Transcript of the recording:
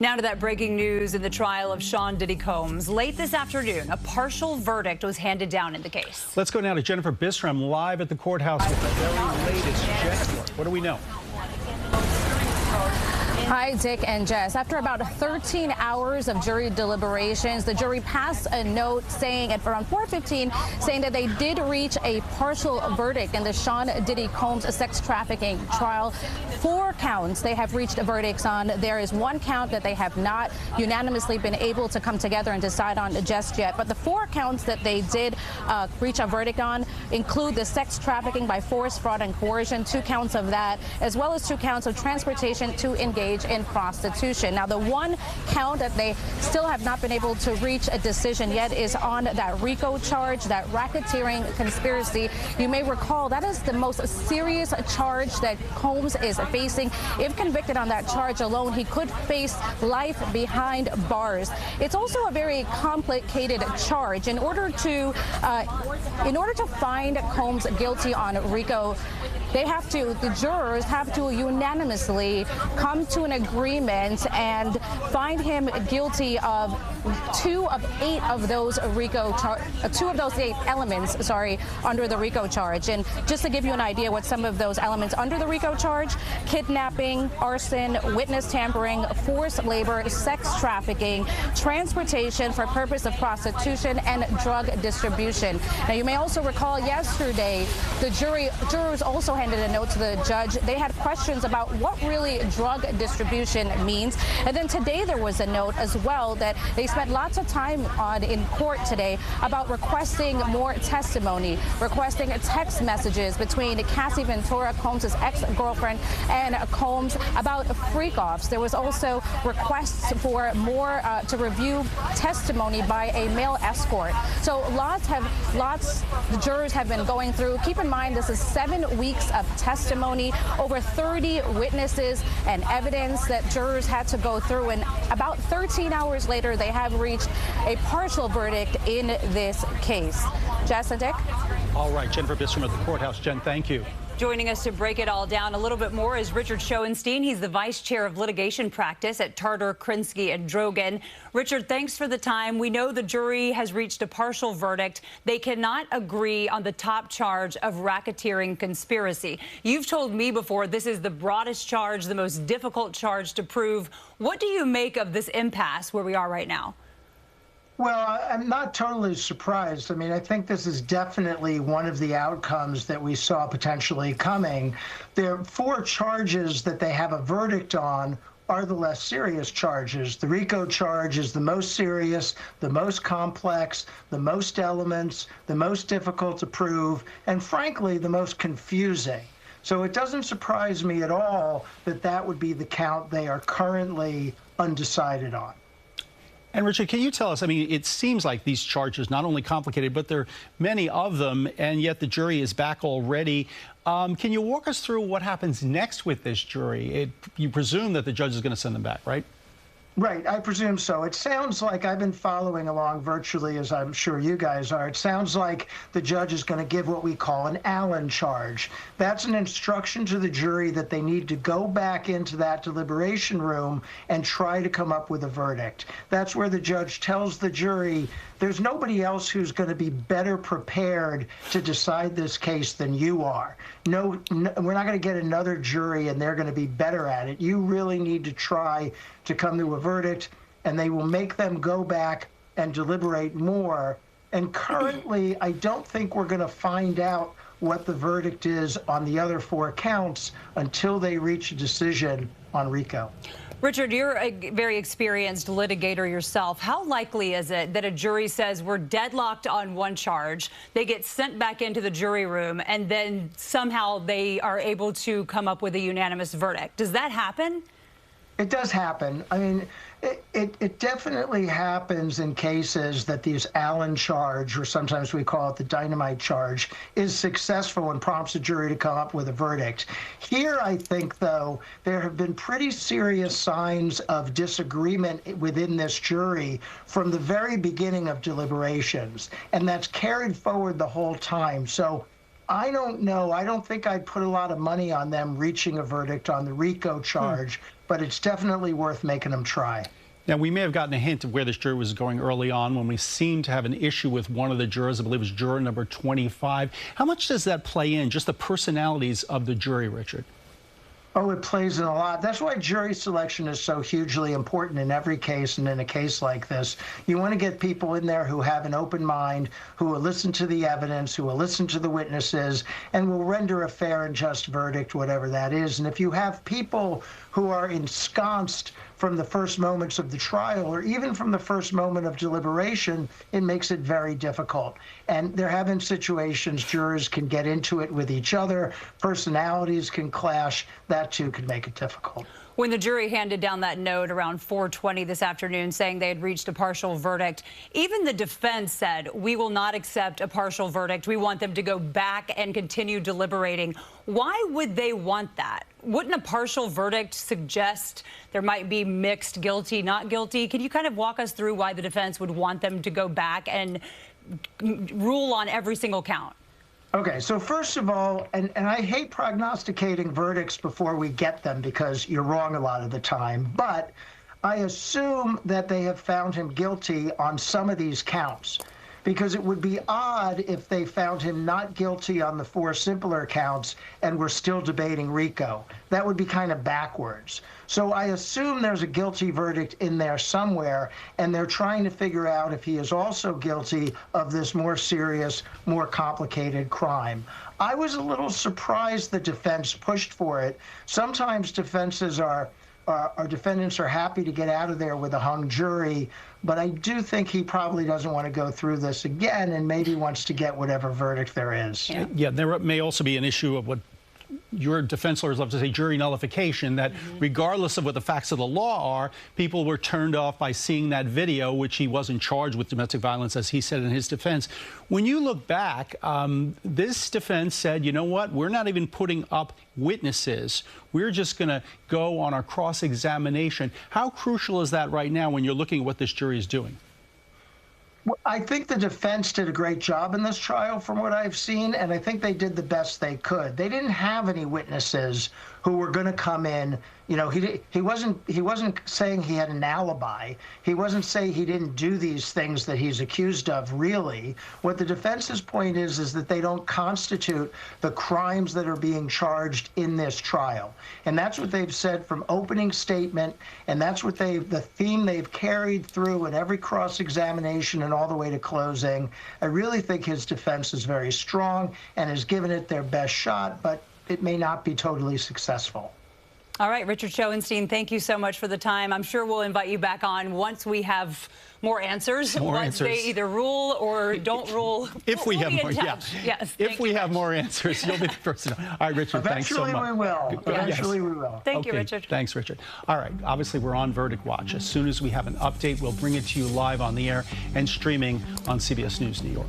Now to that breaking news in the trial of Sean Diddy Combs. Late this afternoon, a partial verdict was handed down in the case. Let's go now to Jennifer Bisram live at the courthouse with the very latest. Jenn, what do we know? Hi, Dick and Jess. After about 13 hours of jury deliberations, the jury passed a note saying at around 4:15 saying that they did reach a partial verdict in the Sean Diddy Combs sex trafficking trial. 4 counts they have reached verdicts on. There is 1 count that they have not unanimously been able to come together and decide on just yet. But the 4 counts that they did reach a verdict on include the sex trafficking by force, fraud, and coercion, 2 counts of that, as well as 2 counts of transportation to engage in prostitution. Now, the 1 count that they still have not been able to reach a decision yet is on that RICO charge, that racketeering conspiracy. You may recall that is the most serious charge that Combs is facing. If convicted on that charge alone, he could face life behind bars. It's also a very complicated charge. In order to find Combs guilty on RICO, the jurors have to unanimously come to an agreement and find him guilty of 2 of 8 of those 8 elements, under the RICO charge. And just to give you an idea what some of those elements under the RICO charge: kidnapping, arson, witness tampering, forced labor, sex trafficking, transportation for purpose of prostitution, and drug distribution. Now, you may also recall yesterday the jurors also handed a note to the judge. They had questions about what really drug distribution means. And then today there was a note as well that they spent lots of time on in court today about requesting more testimony, requesting text messages between Cassie Ventura, Combs' ex-girlfriend, and Combs about freak-offs. There was also requests for more to review testimony by a male escort. So the jurors have been going through. Keep in mind, this is 7 weeks of testimony, over 30 witnesses and evidence that jurors had to go through, and about 13 hours later they have reached a partial verdict in this case. Jess and Dick? All right, Jennifer Bisram at the courthouse. Jen, thank you. Joining us to break it all down a little bit more is Richard Schoenstein. He's the vice chair of litigation practice at Tarter, Krinsky, and Drogin. Richard, thanks for the time. We know the jury has reached a partial verdict. They cannot agree on the top charge of racketeering conspiracy. You've told me before this is the broadest charge, the most difficult charge to prove. What do you make of this impasse where we are right now? Well, I'm not totally surprised. I mean, I think this is definitely one of the outcomes that we saw potentially coming. There are 4 charges that they have a verdict on are the less serious charges. The RICO charge is the most serious, the most complex, the most elements, the most difficult to prove, and frankly, the most confusing. So it doesn't surprise me at all that that would be the count they are currently undecided on. And Richard, can you tell us, I mean, it seems like these charges not only complicated, but there are many of them, and yet the jury is back already. Can you walk us through what happens next with this jury? You presume that the judge is going to send them back, right? Right, I presume so. It sounds like I've been following along virtually, as I'm sure you guys are. It sounds like the judge is going to give what we call an Allen charge. That's an instruction to the jury that they need to go back into that deliberation room and try to come up with a verdict. That's where the judge tells the jury there's nobody else who's going to be better prepared to decide this case than you are. No, we're not going to get another jury and they're going to be better at it. You really need to try to come to a verdict, and they will make them go back and deliberate more. And currently, I don't think we're going to find out what the verdict is on the other 4 counts until they reach a decision on RICO. Richard, you're a very experienced litigator yourself. How likely is it that a jury says we're deadlocked on 1 charge, they get sent back into the jury room, and then somehow they are able to come up with a unanimous verdict? Does that happen? It does happen. I mean, it definitely happens in cases that these Allen charge, or sometimes we call it the dynamite charge, is successful and prompts a jury to come up with a verdict. Here, I think, though, there have been pretty serious signs of disagreement within this jury from the very beginning of deliberations, and that's carried forward the whole time. So I don't know. I don't think I'd put a lot of money on them reaching a verdict on the RICO charge. but it's definitely worth making them try. Now, we may have gotten a hint of where this jury was going early on when we seemed to have an issue with one of the jurors. I believe it was juror number 25. How much does that play in, just the personalities of the jury, Richard? Oh, it plays in a lot. That's why jury selection is so hugely important in every case, and in a case like this. You want to get people in there who have an open mind, who will listen to the evidence, who will listen to the witnesses, and will render a fair and just verdict, whatever that is. And if you have people who are ensconced from the first moments of the trial, or even from the first moment of deliberation, it makes it very difficult. And there have been situations jurors can get into it with each other, personalities can clash, that too could make it difficult. When the jury handed down that note around 4:20 this afternoon saying they had reached a partial verdict, even the defense said, we will not accept a partial verdict. We want them to go back and continue deliberating. Why would they want that? Wouldn't a partial verdict suggest there might be mixed guilty, not guilty? Can you kind of walk us through why the defense would want them to go back and rule on every single count? Okay, so first of all, and I hate prognosticating verdicts before we get them because you're wrong a lot of the time, but I assume that they have found him guilty on some of these counts, because it would be odd if they found him not guilty on the 4 simpler counts and we're still debating RICO. That would be kind of backwards. So I assume there's a guilty verdict in there somewhere, and they're trying to figure out if he is also guilty of this more serious, more complicated crime. I was a little surprised the defense pushed for it. Sometimes defenses our defendants are happy to get out of there with a hung jury, but I do think he probably doesn't want to go through this again and maybe wants to get whatever verdict there is. Yeah, there may also be an issue of what your defense lawyers love to say, jury nullification, that regardless of what the facts of the law are, people were turned off by seeing that video, which he wasn't charged with domestic violence, as he said in his defense. When you look back, this defense said, you know what, we're not even putting up witnesses. We're just going to go on our cross-examination. How crucial is that right now when you're looking at what this jury is doing? I think the defense did a great job in this trial from what I've seen, and I think they did the best they could. They didn't have any witnesses who were going to come in. You know, he wasn't saying he had an alibi. He wasn't saying he didn't do these things that he's accused of, really. What the defense's point is that they don't constitute the crimes that are being charged in this trial. And that's what they've said from opening statement, and that's what the theme they've carried through in every cross-examination and all the way to closing. I really think his defense is very strong and has given it their best shot, but it may not be totally successful. All right, Richard Schoenstein, thank you so much for the time. I'm sure we'll invite you back on once we have more answers. Once they either rule or don't rule. If we have more, yeah. Yes. If we have more answers, you'll be the first to know. All right, Richard, thanks so much. Eventually we will. Eventually we will. Thank you, Richard. Thanks, Richard. All right, obviously we're on Verdict Watch. As soon as we have an update, we'll bring it to you live on the air and streaming on CBS News New York.